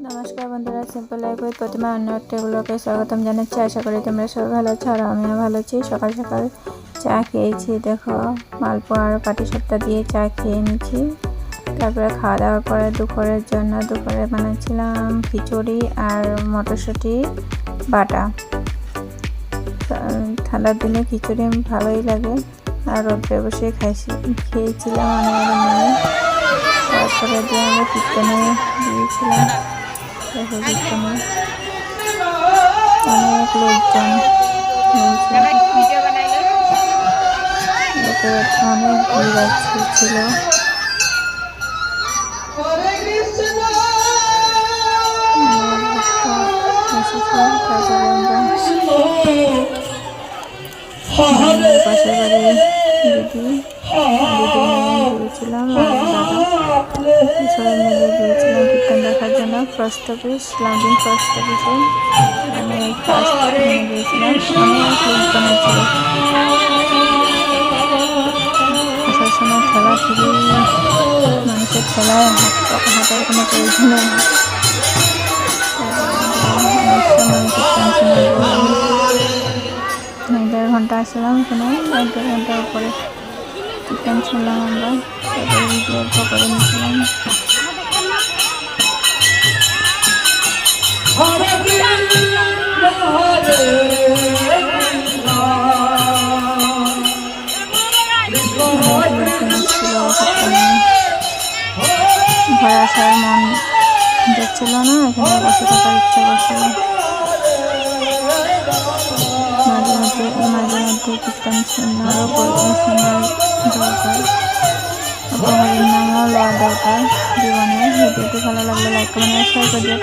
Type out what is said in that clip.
নমস্কার বন্ধুরা, simple life with প্রতিমা অন্য একটা ব্লগে স্বাগতম জানাচ্ছি। আশা করি তোমরা সবাই ভালো আছো আর আমিও ভালো আছি। সকাল সকাল চা খেয়েছি, দেখো মালপোয়া আর পাটিসাপটা দিয়ে চা খেয়ে নিচ্ছি। তারপরে খাওয়া দাওয়ার পরে দুপুরে বানাচ্ছিলাম খিচুড়ি আর মটরশুঁটি বাটা। ঠান্ডার দিনে খিচুড়ি ভালোই লাগে আর রোদ্রে বসে খেয়েছিলাম অনেক নিয়ে। তারপরে দিয়ে আমরা কীর্তনে দিয়েছিলাম, কীর্তনে অনেক লোকজন হয়েছে, লোকের অনেক ভিড় ছিল। পাশের বাড়ি দিদি গিয়েছিলাম আর দাদা সবাই মিলে গিয়েছিলাম কীর্তন দেখার জন্য। ফার্স্ট অফিস লাউডিং ফার্স্ট অফিসে আমি ফার্স্ট গিয়েছিলাম। অনেক লোকজন ছিল, আসার সময় ঠেলা ঠেলি, মানুষের ঠেলায় হাঁটার কোনো প্রয়োজন নেই। অনেক সময় কীর্তন শুনে 1.5 ঘন্টা আসলাম, এখানে 1.5 ঘন্টার উপরে চিকেন শুনলাম আমরা। তারপরে ভিডিও করে নিয়েছিলাম। ঘরে আসার মন যাচ্ছিল না, এখানে বসে থাকার ইচ্ছা করছিল। মাঝে মধ্যে কীর্তন শোনার দরকার, হরির নামও লওয়া দরকার জীবনে। ভিডিওটি ভালো লাগলে লাইক কমেন্ট শেয়ার করে দিও।